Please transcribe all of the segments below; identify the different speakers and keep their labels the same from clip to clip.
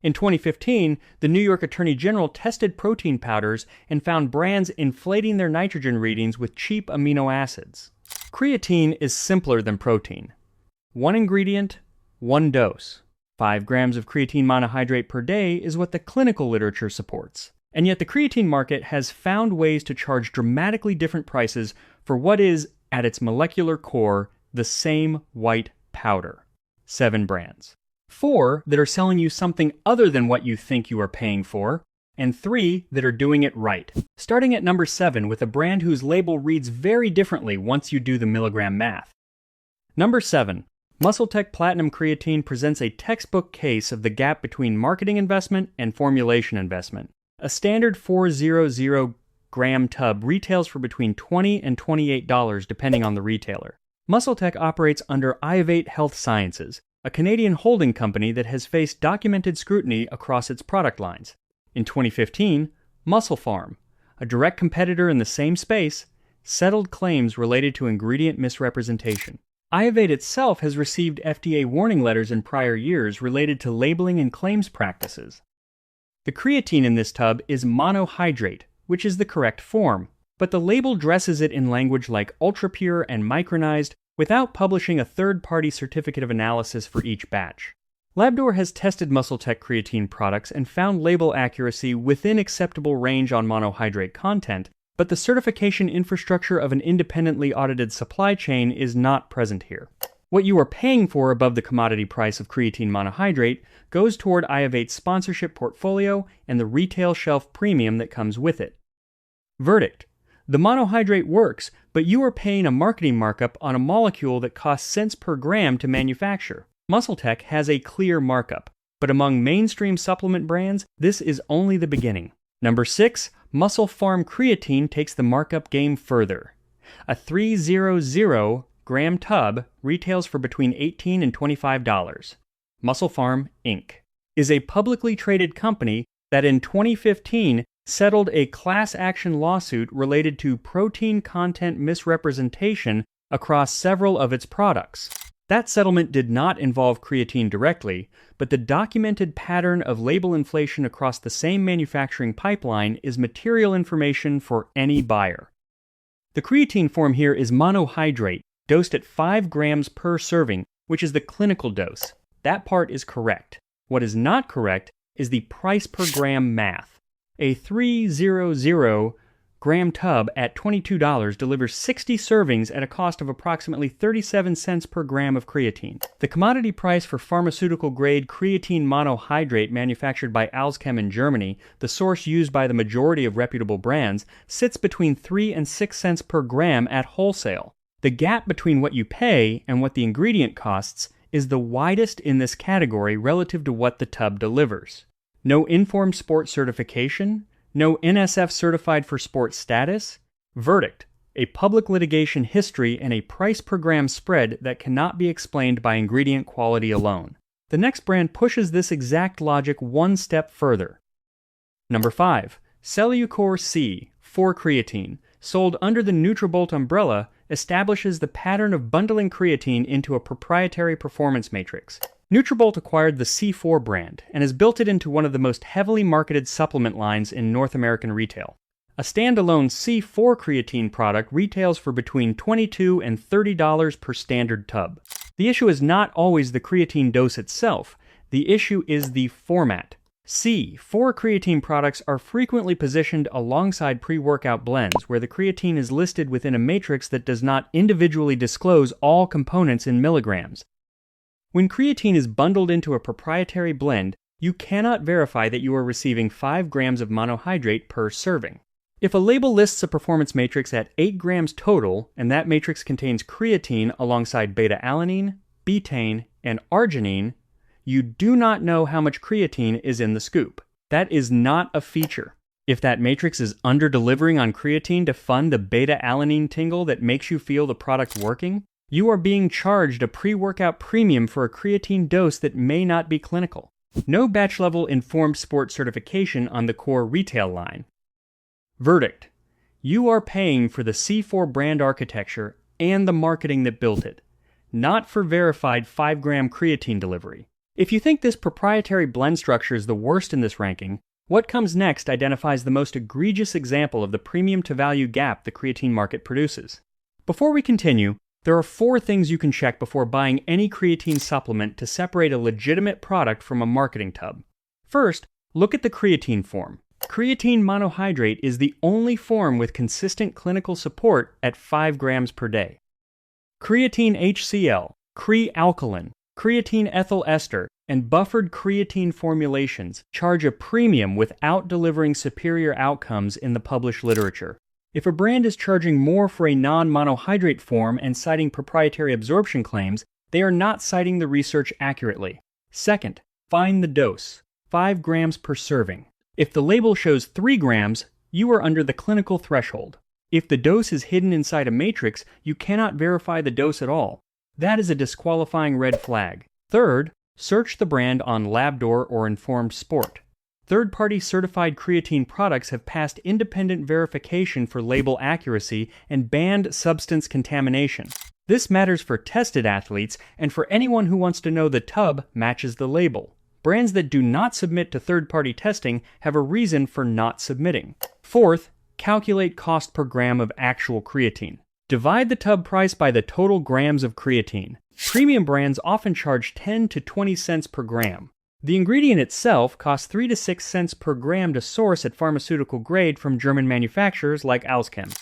Speaker 1: In 2015, the New York Attorney General tested protein powders and found brands inflating their nitrogen readings with cheap amino acids. Creatine is simpler than protein. One ingredient, one dose. 5 grams of creatine monohydrate per day is what the clinical literature supports. And yet the creatine market has found ways to charge dramatically different prices for what is, at its molecular core, the same white powder. 7 brands. 4 that are selling you something other than what you think you are paying for, and 3 that are doing it right. Starting at number 7 with a brand whose label reads very differently once you do the milligram math. Number 7. MuscleTech Platinum Creatine presents a textbook case of the gap between marketing investment and formulation investment. A standard 400-gram tub retails for between $20 and $28 depending on the retailer. MuscleTech operates under Iovate Health Sciences, a Canadian holding company that has faced documented scrutiny across its product lines. In 2015, MusclePharm, a direct competitor in the same space, settled claims related to ingredient misrepresentation. Iovate itself has received FDA warning letters in prior years related to labeling and claims practices. The creatine in this tub is monohydrate, which is the correct form, but the label dresses it in language like ultrapure and micronized without publishing a third-party certificate of analysis for each batch. Labdoor has tested MuscleTech creatine products and found label accuracy within acceptable range on monohydrate content, but the certification infrastructure of an independently audited supply chain is not present here. What you are paying for above the commodity price of creatine monohydrate goes toward Iovate's sponsorship portfolio and the retail shelf premium that comes with it. Verdict: the monohydrate works, but you are paying a marketing markup on a molecule that costs cents per gram to manufacture. MuscleTech has a clear markup, but among mainstream supplement brands, this is only the beginning. Number 6, MusclePharm Creatine takes the markup game further. A 300-gram tub retails for between $18 and $25. MusclePharm, Inc. is a publicly traded company that in 2015 settled a class action lawsuit related to protein content misrepresentation across several of its products. That settlement did not involve creatine directly, but the documented pattern of label inflation across the same manufacturing pipeline is material information for any buyer. The creatine form here is monohydrate, dosed at 5 grams per serving, which is the clinical dose. That part is correct. What is not correct is the price per gram math. A 300-gram tub at $22 delivers 60 servings at a cost of approximately 37 cents per gram of creatine. The commodity price for pharmaceutical-grade creatine monohydrate manufactured by Alzchem in Germany, the source used by the majority of reputable brands, sits between 3 and 6 cents per gram at wholesale. The gap between what you pay and what the ingredient costs is the widest in this category relative to what the tub delivers. No Informed Sport certification, no NSF certified for sport status. Verdict: a public litigation history and a price per gram spread that cannot be explained by ingredient quality alone. The next brand pushes this exact logic one step further. Number 5. Cellucor C, 4-creatine, sold under the Nutrabolt umbrella, establishes the pattern of bundling creatine into a proprietary performance matrix. Nutrabolt acquired the C4 brand and has built it into one of the most heavily marketed supplement lines in North American retail. A standalone C4 creatine product retails for between $22 and $30 per standard tub. The issue is not always the creatine dose itself. The issue is the format. C4 creatine products are frequently positioned alongside pre-workout blends where the creatine is listed within a matrix that does not individually disclose all components in milligrams. When creatine is bundled into a proprietary blend, you cannot verify that you are receiving 5 grams of monohydrate per serving. If a label lists a performance matrix at 8 grams total, and that matrix contains creatine alongside beta-alanine, betaine, and arginine, you do not know how much creatine is in the scoop. That is not a feature. If that matrix is under-delivering on creatine to fund the beta-alanine tingle that makes you feel the product's working, you are being charged a pre-workout premium for a creatine dose that may not be clinical. No batch-level informed sport certification on the core retail line. Verdict: you are paying for the C4 brand architecture and the marketing that built it, not for verified 5-gram creatine delivery. If you think this proprietary blend structure is the worst in this ranking, what comes next identifies the most egregious example of the premium to value gap the creatine market produces. Before we continue, there are 4 things you can check before buying any creatine supplement to separate a legitimate product from a marketing tub. First, look at the creatine form. Creatine monohydrate is the only form with consistent clinical support at 5 grams per day. Creatine HCl, Cre-alkaline, creatine ethyl ester, and buffered creatine formulations charge a premium without delivering superior outcomes in the published literature. If a brand is charging more for a non-monohydrate form and citing proprietary absorption claims, they are not citing the research accurately. Second, find the dose, 5 grams per serving. If the label shows 3 grams, you are under the clinical threshold. If the dose is hidden inside a matrix, you cannot verify the dose at all. That is a disqualifying red flag. Third, search the brand on Labdoor or Informed Sport. Third-party certified creatine products have passed independent verification for label accuracy and banned substance contamination. This matters for tested athletes and for anyone who wants to know the tub matches the label. Brands that do not submit to third-party testing have a reason for not submitting. Fourth, calculate cost per gram of actual creatine. Divide the tub price by the total grams of creatine. Premium brands often charge 10 to 20 cents per gram. The ingredient itself costs 3 to 6 cents per gram to source at pharmaceutical grade from German manufacturers like Alzchem.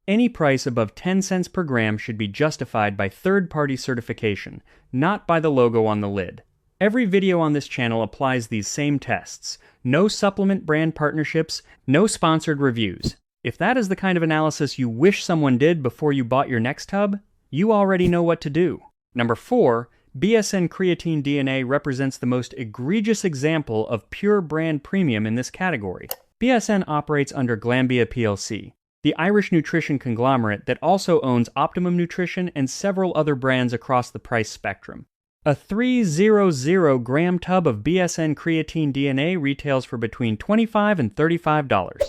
Speaker 1: Any price above 10 cents per gram should be justified by third-party certification, not by the logo on the lid. Every video on this channel applies these same tests. No supplement brand partnerships, no sponsored reviews. If that is the kind of analysis you wish someone did before you bought your next tub, you already know what to do. Number 4, BSN creatine DNA represents the most egregious example of pure brand premium in this category. BSN operates under Glanbia plc, the Irish nutrition conglomerate that also owns Optimum Nutrition and several other brands across the price spectrum. A 300 gram tub of BSN creatine DNA retails for between $25 and $35.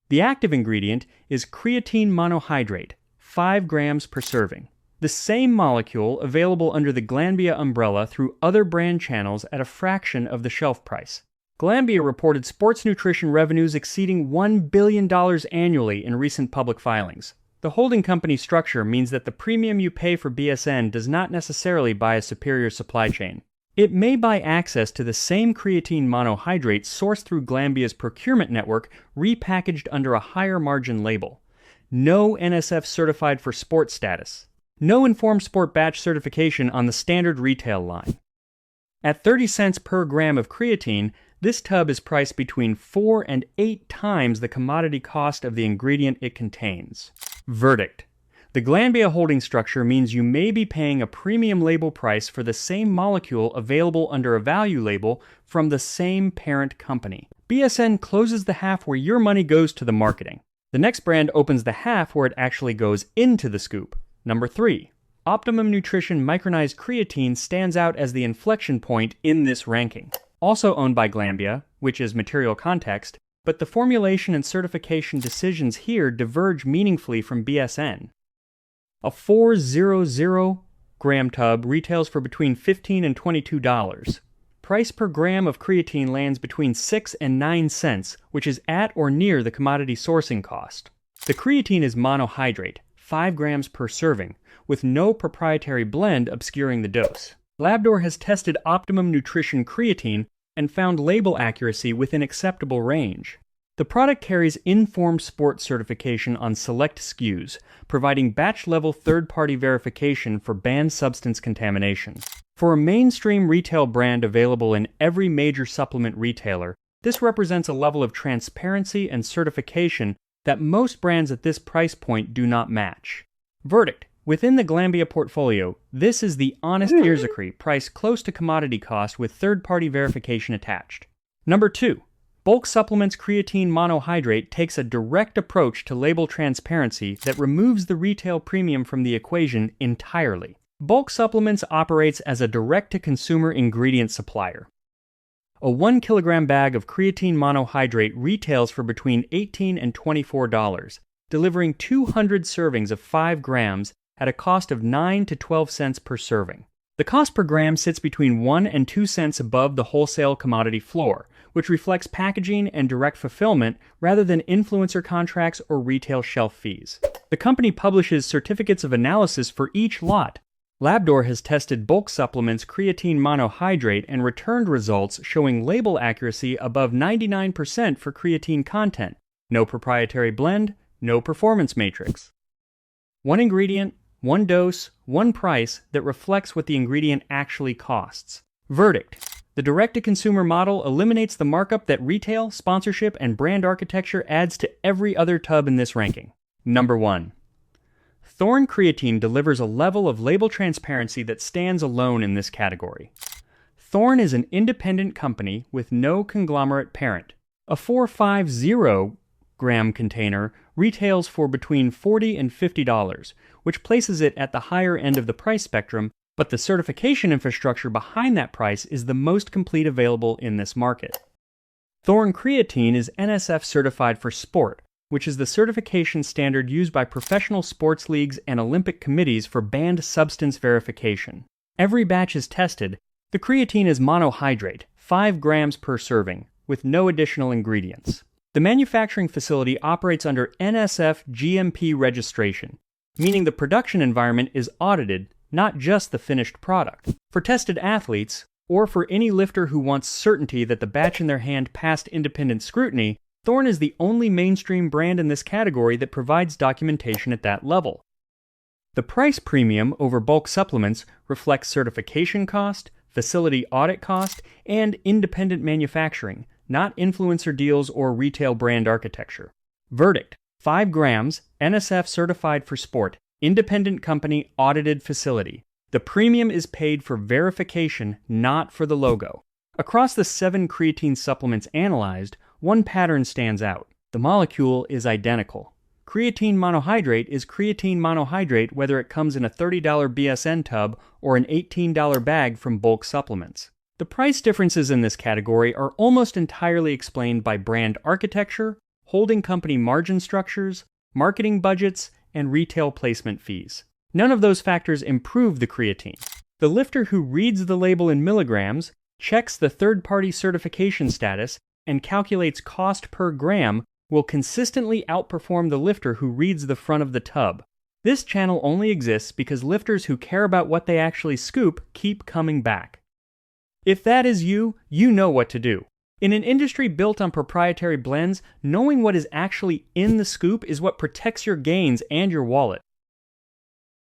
Speaker 1: The active ingredient is creatine monohydrate, 5 grams per serving. The same molecule available under the Glanbia umbrella through other brand channels at a fraction of the shelf price. Glanbia reported sports nutrition revenues exceeding $1 billion annually in recent public filings. The holding company structure means that the premium you pay for BSN does not necessarily buy a superior supply chain. It may buy access to the same creatine monohydrate sourced through Glanbia's procurement network repackaged under a higher margin label. No NSF certified for sport status. No Informed Sport batch certification on the standard retail line. At 30 cents per gram of creatine, this tub is priced between 4 and 8 times the commodity cost of the ingredient it contains. Verdict. The Glanbia holding structure means you may be paying a premium label price for the same molecule available under a value label from the same parent company. BSN closes the half where your money goes to the marketing. The next brand opens the half where it actually goes into the scoop. Number 3. Optimum Nutrition micronized creatine stands out as the inflection point in this ranking. Also owned by Glanbia, which is Material Context, but the formulation and certification decisions here diverge meaningfully from BSN. A 400 gram tub retails for between $15 and $22. Price per gram of creatine lands between 6 and 9 cents, which is at or near the commodity sourcing cost. The creatine is monohydrate, 5 grams per serving, with no proprietary blend obscuring the dose. Labdoor has tested Optimum Nutrition creatine and found label accuracy within acceptable range. The product carries Informed Sport certification on select SKUs, providing batch-level third-party verification for banned substance contamination. For a mainstream retail brand available in every major supplement retailer, this represents a level of transparency and certification that most brands at this price point do not match. Verdict. Within the Glanbia portfolio, this is the honest Irzakri priced close to commodity cost with third-party verification attached. Number 2. Bulk Supplements creatine monohydrate takes a direct approach to label transparency that removes the retail premium from the equation entirely. Bulk Supplements operates as a direct-to-consumer ingredient supplier. A 1 kilogram bag of creatine monohydrate retails for between $18 and $24, delivering 200 servings of 5 grams at a cost of 9 to 12 cents per serving. The cost per gram sits between 1 and 2 cents above the wholesale commodity floor, which reflects packaging and direct fulfillment rather than influencer contracts or retail shelf fees. The company publishes certificates of analysis for each lot. Labdoor has tested bulk supplements creatine monohydrate and returned results showing label accuracy above 99% for creatine content. No proprietary blend, no performance matrix. One ingredient, one dose, one price that reflects what the ingredient actually costs. Verdict: the direct-to-consumer model eliminates the markup that retail, sponsorship, and brand architecture adds to every other tub in this ranking. Number 1. Thorne Creatine delivers a level of label transparency that stands alone in this category. Thorne is an independent company with no conglomerate parent. A 450-gram container retails for between $40 and $50, which places it at the higher end of the price spectrum, but the certification infrastructure behind that price is the most complete available in this market. Thorne Creatine is NSF certified for sport, which is the certification standard used by professional sports leagues and Olympic committees for banned substance verification. Every batch is tested. The creatine is monohydrate, 5 grams per serving, with no additional ingredients. The manufacturing facility operates under NSF GMP registration, meaning the production environment is audited, not just the finished product. For tested athletes, or for any lifter who wants certainty that the batch in their hand passed independent scrutiny, Thorne is the only mainstream brand in this category that provides documentation at that level. The price premium over bulk supplements reflects certification cost, facility audit cost, and independent manufacturing, not influencer deals or retail brand architecture. Verdict: 5 grams, NSF certified for sport, independent company, audited facility. The premium is paid for verification, not for the logo. Across the 7 creatine supplements analyzed, one pattern stands out. The molecule is identical. Creatine monohydrate is creatine monohydrate whether it comes in a $30 BSN tub or an $18 bag from bulk supplements. The price differences in this category are almost entirely explained by brand architecture, holding company margin structures, marketing budgets, and retail placement fees. None of those factors improve the creatine. The lifter who reads the label in milligrams, checks the third-party certification status, and calculates cost per gram will consistently outperform the lifter who reads the front of the tub. This channel only exists because lifters who care about what they actually scoop keep coming back. If that is you, you know what to do. In an industry built on proprietary blends, knowing what is actually in the scoop is what protects your gains and your wallet.